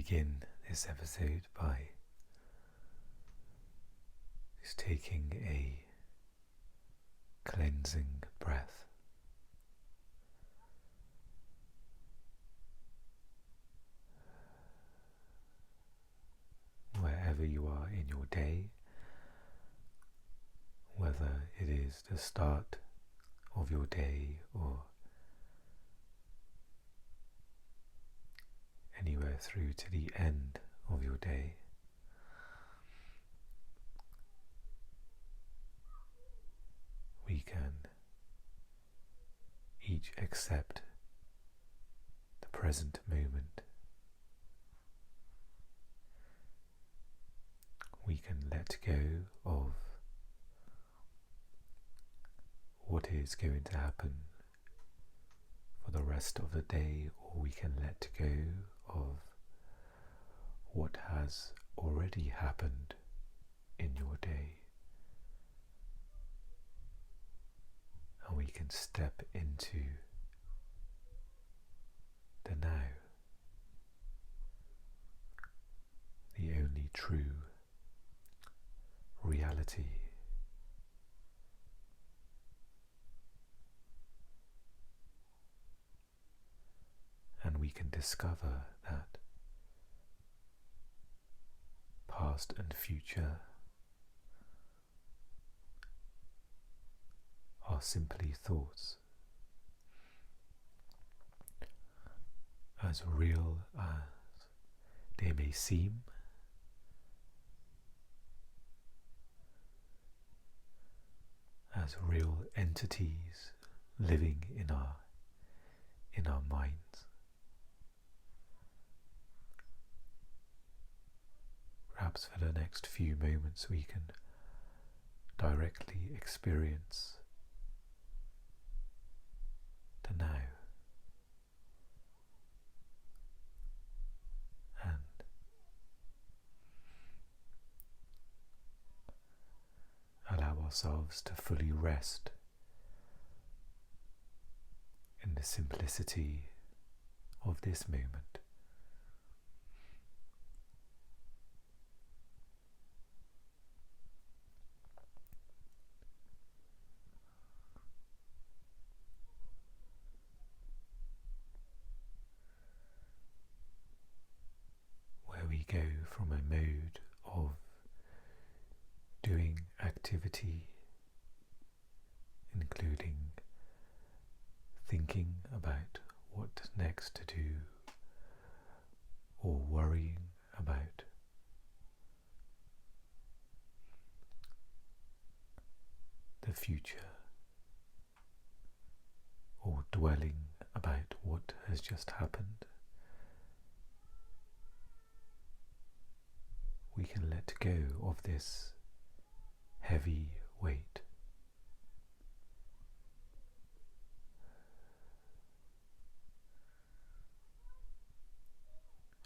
begin this episode by just taking a cleansing breath. Wherever you are in your day, whether it is the start of your day or anywhere through to the end of your day, we can each accept the present moment. We can let go of what is going to happen for the rest of the day, or we can let go of what has already happened in your day, and we can step into the now, the only true reality. And we can discover that past and future are simply thoughts, as real as they may seem, as real entities living in our minds. Perhaps for the next few moments we can directly experience the now and allow ourselves to fully rest in the simplicity of this moment. Where we go from a mode of doing activity, including thinking about what next to do or worrying about the future or dwelling about what has just happened, we can let go of this heavy weight.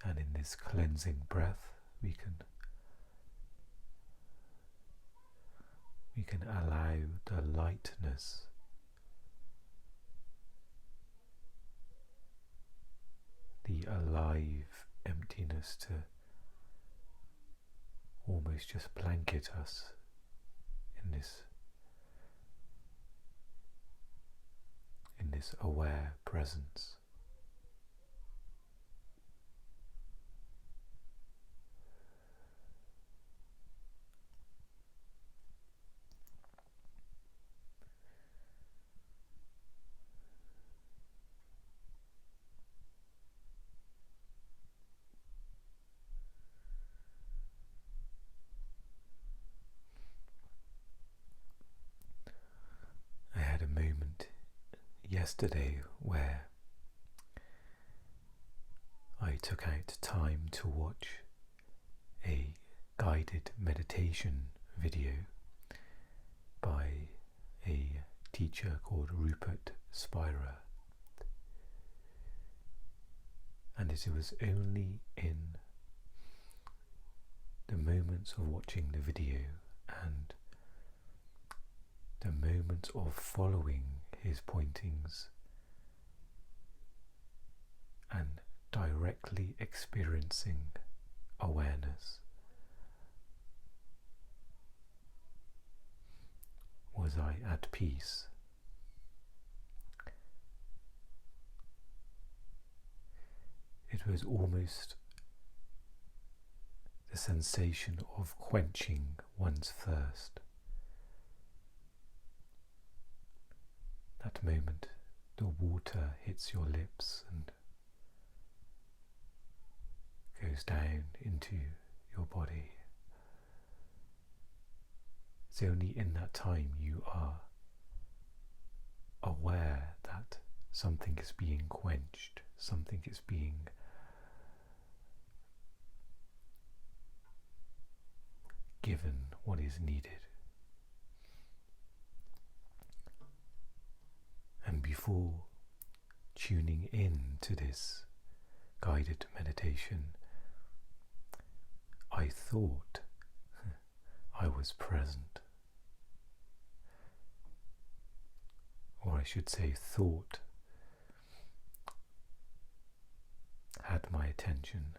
And in this cleansing breath, we can allow the lightness the alive emptiness to almost just blanket us in this aware presence. Yesterday where I took out time to watch a guided meditation video by a teacher called Rupert Spira, and it was only in the moments of watching the video and the moments of following his pointings and direct directly experiencing awareness? Was I at peace? It was almost the sensation of quenching one's thirst. That moment the water hits your lips and goes down into your body. It's only in that time you are aware that something is being quenched, something is being given what is needed. And before tuning in to this guided meditation, I thought I was present. Or I should say, thought had my attention.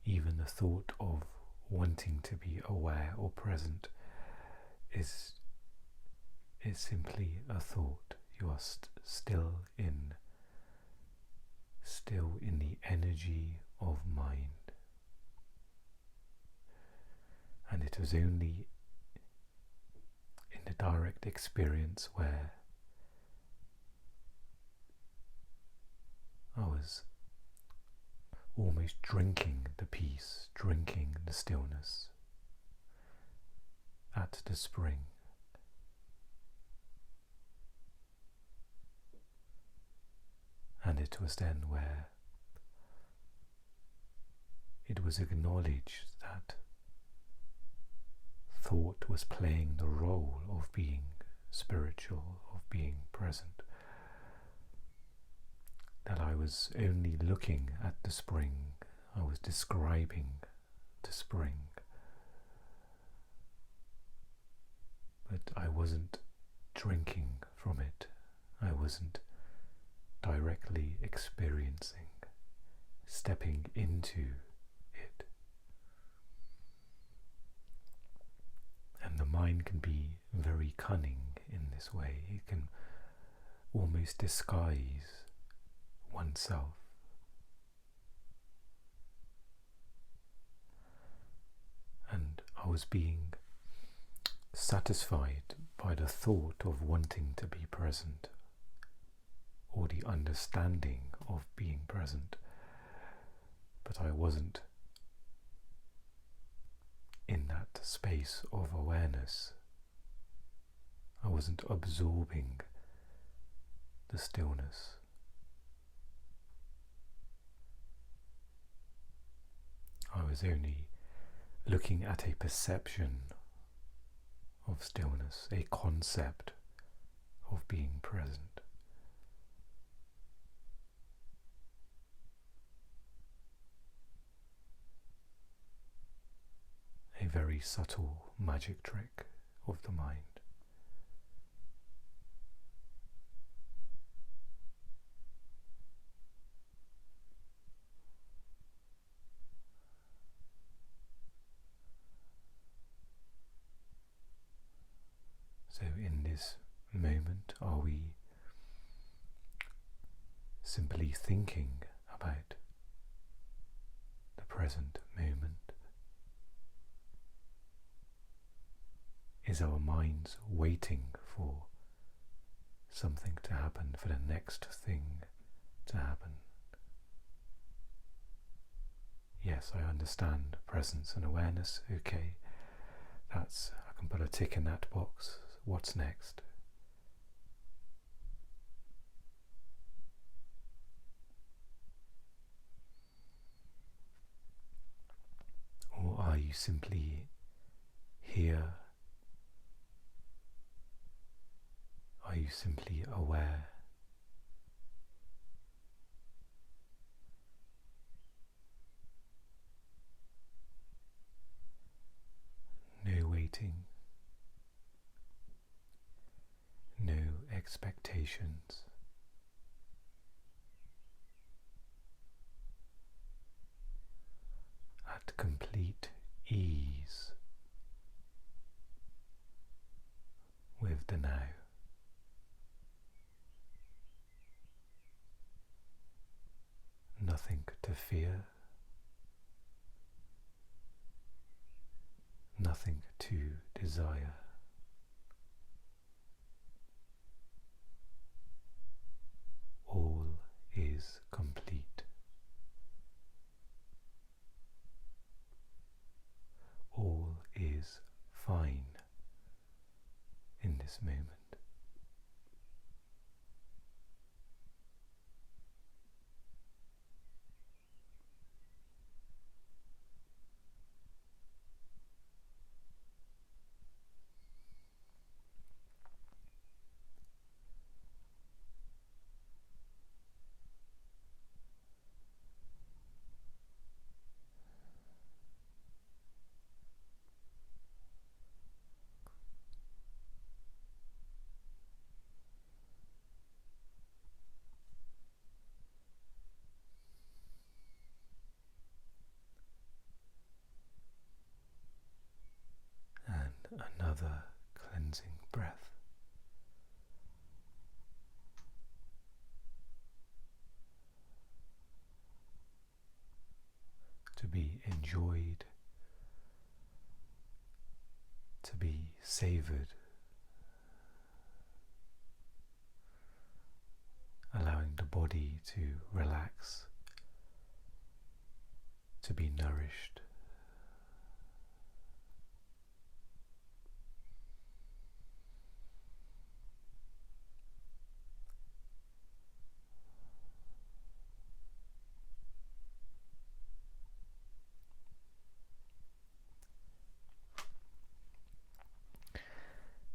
Even the thought of wanting to be aware or present is simply a thought. You are still in the energy of mind. And it was only in the direct experience where I was almost drinking the peace, drinking the stillness at the spring. And it was then where it was acknowledged that thought was playing the role of being spiritual, of being present, that I was only looking at the spring, I was describing the spring, but I wasn't drinking from it, I wasn't directly experiencing, stepping into it. And the mind can be very cunning in this way. It can almost disguise oneself. And I was being satisfied by the thought of wanting to be present, or the understanding of being present, but I wasn't in that space of awareness. I wasn't absorbing the stillness. I was only looking at a perception of stillness, a concept of being present. A very subtle magic trick of the mind. So in this moment, are we simply thinking about the present moment? Is our minds waiting for something to happen, for the next thing to happen? Yes, I understand presence and awareness. Okay, I can put a tick in that box. What's next? Or are you simply here? Are you simply aware? No waiting, no expectations, to fear, nothing to desire. All is complete. All is fine in this moment. Another cleansing breath. To be enjoyed, to be savoured, allowing the body to relax, to be nourished.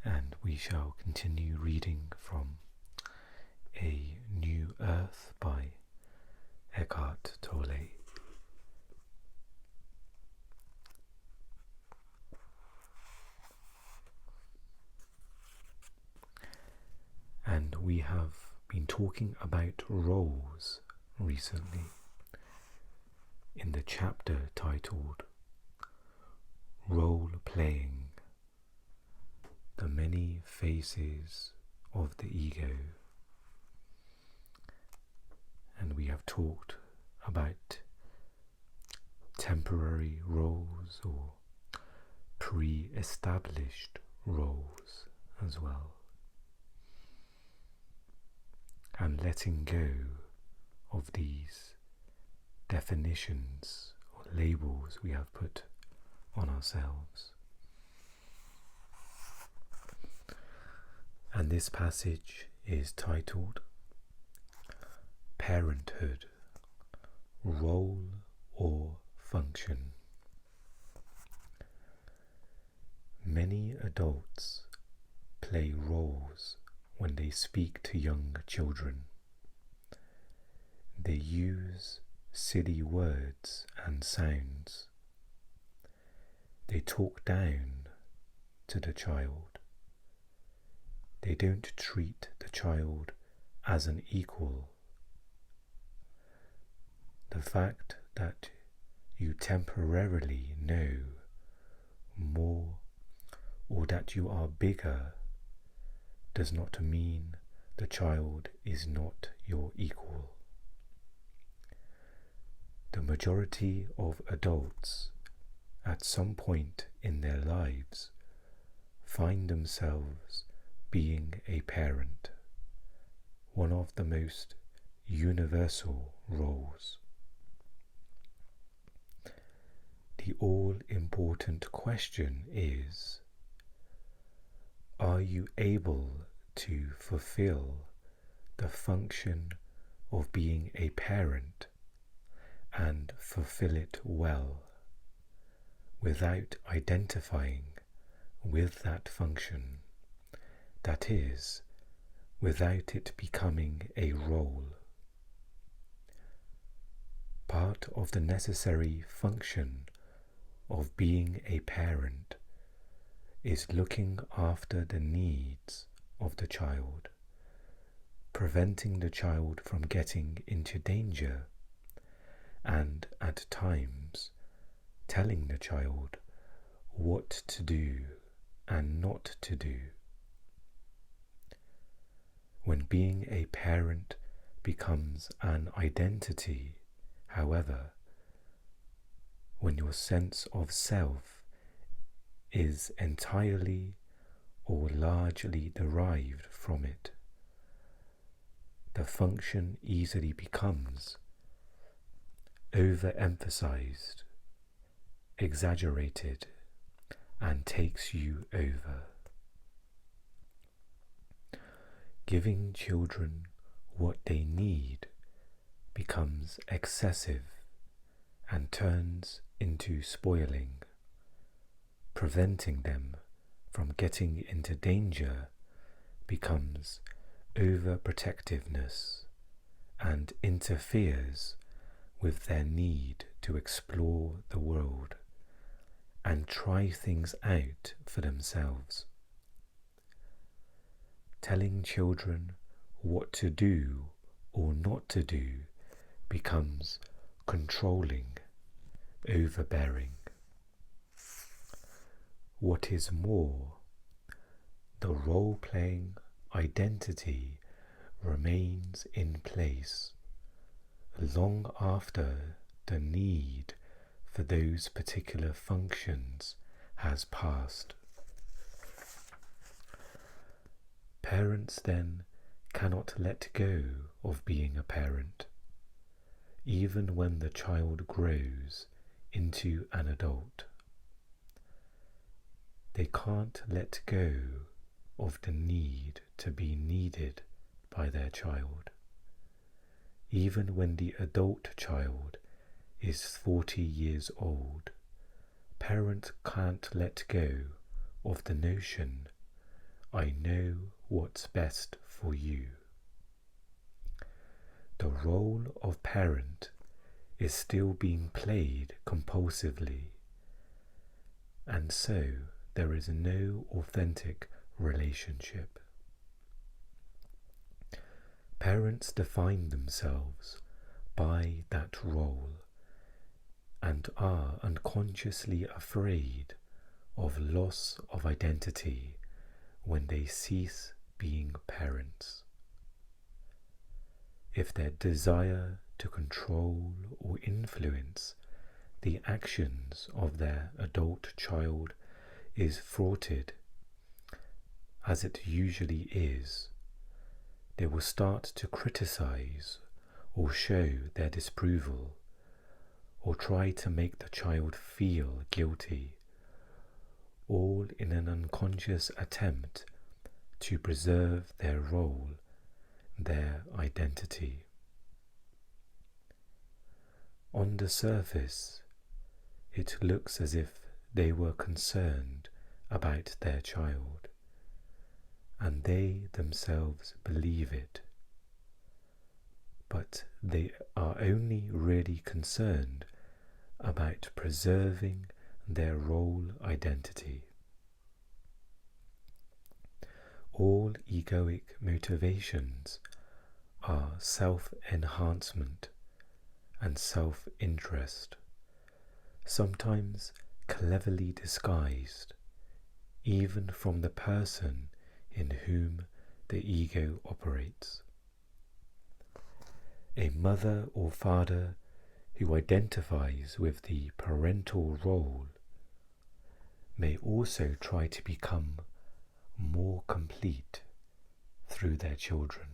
And we shall continue reading from A New Earth by Eckhart Tolle. And we have been talking about roles recently in the chapter titled Role Playing, the Many Faces of the Ego. And we have talked about temporary roles or pre-established roles as well. And letting go of these definitions or labels we have put on ourselves. And this passage is titled Parenthood, Role or Function. Many adults play roles when they speak to young children. They use silly words and sounds. They talk down to the child. They don't treat the child as an equal. The fact that you temporarily know more or that you are bigger does not mean the child is not your equal. The majority of adults at some point in their lives find themselves being a parent, one of the most universal roles. The all-important question is, are you able to fulfill the function of being a parent and fulfill it well without identifying with that function? That is, without it becoming a role. Part of the necessary function of being a parent is looking after the needs of the child, preventing the child from getting into danger, and at times telling the child what to do and not to do. When being a parent becomes an identity, however, when your sense of self is entirely or largely derived from it, the function easily becomes overemphasized, exaggerated, and takes you over. Giving children what they need becomes excessive and turns into spoiling. Preventing them from getting into danger becomes overprotectiveness and interferes with their need to explore the world and try things out for themselves. Telling children what to do or not to do becomes controlling, overbearing. What is more, the role-playing identity remains in place long after the need for those particular functions has passed. Parents then cannot let go of being a parent, even when the child grows into an adult. They can't let go of the need to be needed by their child. Even when the adult child is 40 years old, parents can't let go of the notion, I know what's best for you. The role of parent is still being played compulsively, and so there is no authentic relationship. Parents define themselves by that role and are unconsciously afraid of loss of identity when they cease being parents. If their desire to control or influence the actions of their adult child is thwarted, as it usually is, they will start to criticize or show their disapproval or try to make the child feel guilty, all in an unconscious attempt to preserve their role, their identity. On the surface, it looks as if they were concerned about their child, and they themselves believe it, but they are only really concerned about preserving their role identity. All egoic motivations are self-enhancement and self-interest, sometimes cleverly disguised, even from the person in whom the ego operates. A mother or father who identifies with the parental role may also try to become more complete through their children.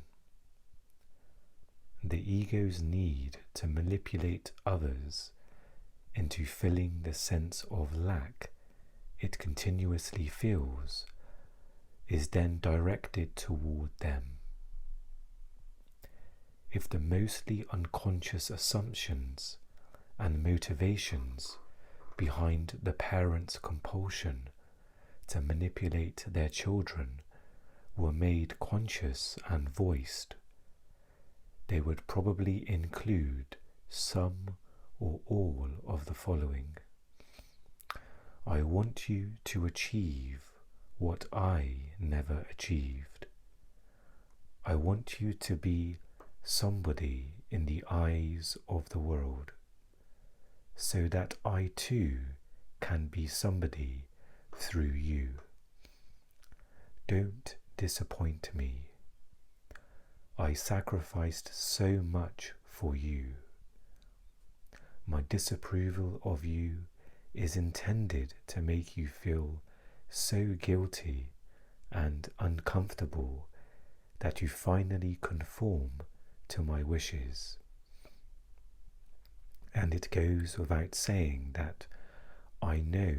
The ego's need to manipulate others into filling the sense of lack it continuously feels is then directed toward them. If the mostly unconscious assumptions and motivations behind the parent's compulsion to manipulate their children were made conscious and voiced, they would probably include some or all of the following. I want you to achieve what I never achieved. I want you to be somebody in the eyes of the world, so that I too can be somebody through you. Don't disappoint me. I sacrificed so much for you. My disapproval of you is intended to make you feel so guilty and uncomfortable that you finally conform to my wishes. And it goes without saying that I know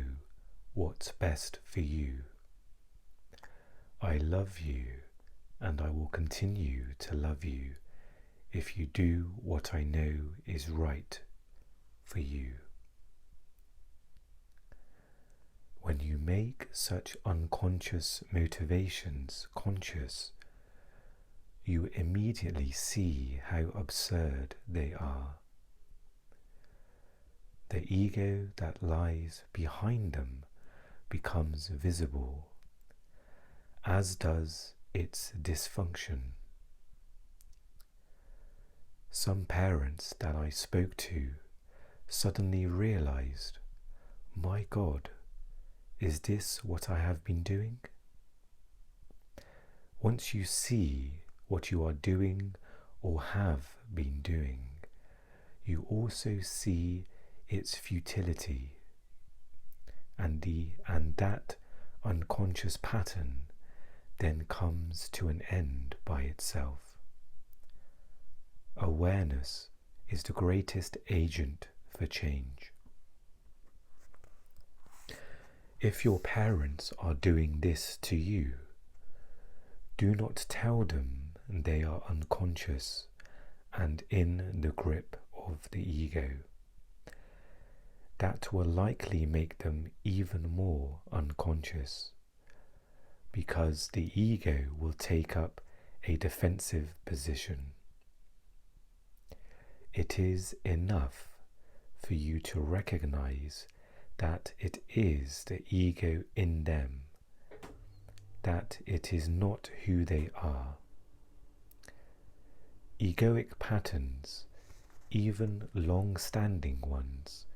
what's best for you. I love you, and I will continue to love you if you do what I know is right for you. When you make such unconscious motivations conscious, you immediately see how absurd they are. The ego that lies behind them becomes visible, as does its dysfunction. Some parents that I spoke to suddenly realized, my God, is this what I have been doing? Once you see what you are doing or have been doing, you also see its futility, and that unconscious pattern then comes to an end by itself. Awareness is the greatest agent for change. If your parents are doing this to you, do not tell them they are unconscious and in the grip of the ego. That will likely make them even more unconscious, because the ego will take up a defensive position. It is enough for you to recognize that it is the ego in them, that it is not who they are. Egoic patterns, even long-standing ones,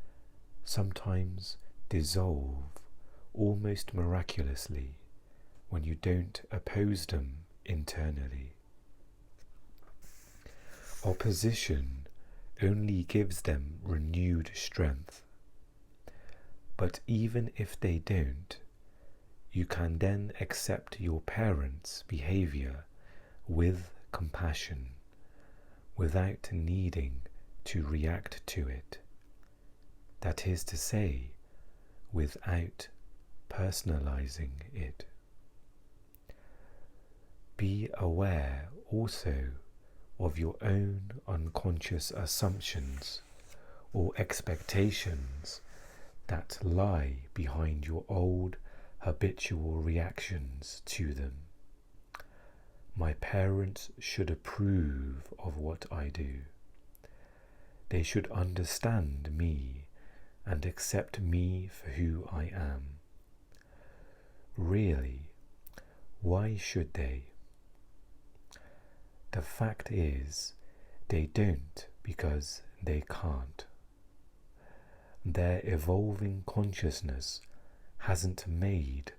sometimes dissolve almost miraculously when you don't oppose them internally. Opposition only gives them renewed strength. But even if they don't, you can then accept your parents' behavior with compassion, without needing to react to it. That is to say, without personalizing it. Be aware also of your own unconscious assumptions or expectations that lie behind your old habitual reactions to them. My parents should approve of what I do. They should understand me and accept me for who I am. Really, why should they? The fact is, they don't because they can't. Their evolving consciousness hasn't made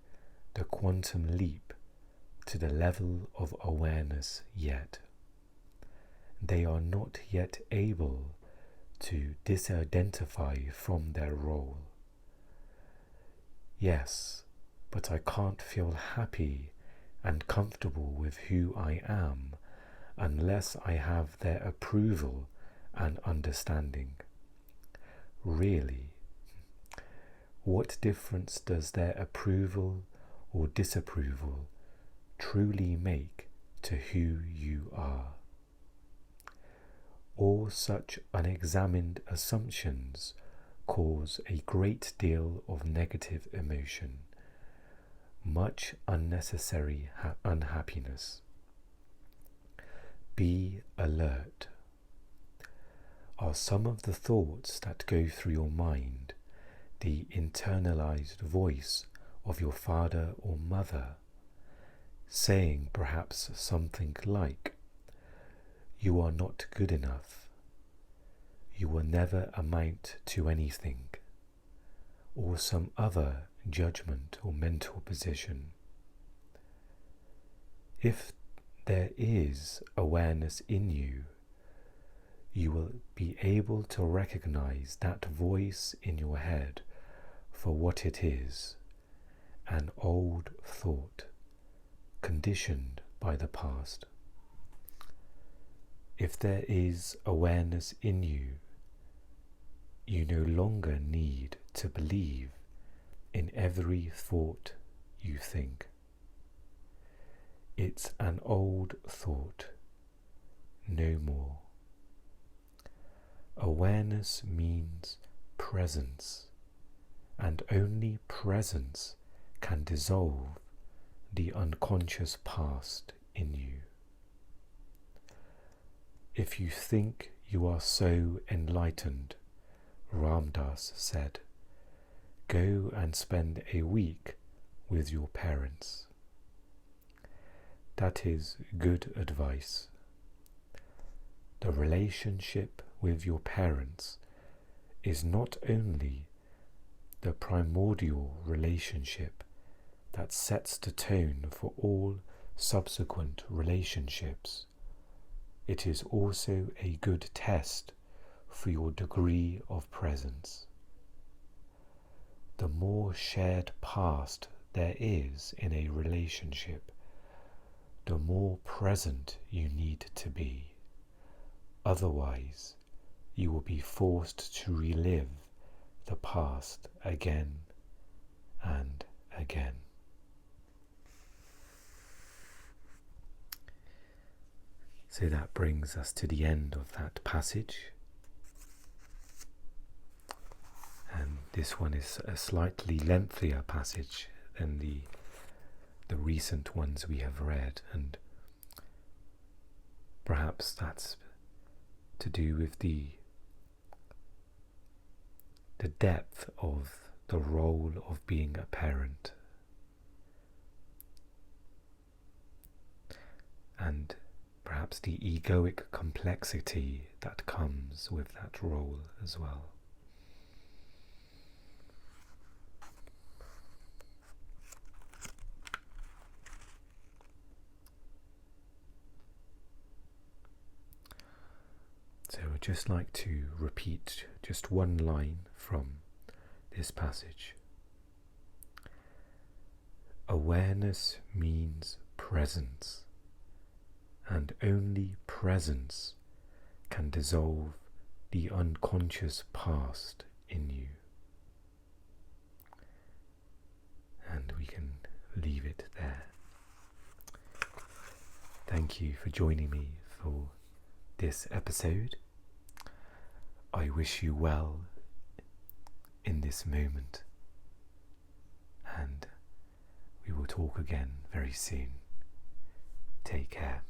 the quantum leap to the level of awareness yet. They are not yet able to disidentify from their role. Yes, but I can't feel happy and comfortable with who I am unless I have their approval and understanding. Really, what difference does their approval or disapproval truly make to who you are? All such unexamined assumptions cause a great deal of negative emotion, much unnecessary unhappiness. Be alert. Are some of the thoughts that go through your mind the internalized voice of your father or mother, saying perhaps something like, "You are not good enough. You will never amount to anything," or some other judgment or mental position? If there is awareness in you, you will be able to recognize that voice in your head for what it is, an old thought, conditioned by the past. If there is awareness in you, you no longer need to believe in every thought you think. It's an old thought, no more. Awareness means presence, and only presence can dissolve the unconscious past in you. If you think you are so enlightened, Ram Dass said, go and spend a week with your parents. That is good advice. The relationship with your parents is not only the primordial relationship that sets the tone for all subsequent relationships, it is also a good test for your degree of presence. The more shared past there is in a relationship, the more present you need to be. Otherwise, you will be forced to relive the past again and again. So that brings us to the end of that passage. And this one is a slightly lengthier passage than the recent ones we have read, and perhaps that's to do with the depth of the role of being a parent, and perhaps the egoic complexity that comes with that role as well. So I'd just like to repeat just one line from this passage. Awareness means presence, and only presence can dissolve the unconscious past in you. And we can leave it there. Thank you for joining me for this episode. I wish you well in this moment, and we will talk again very soon. Take care.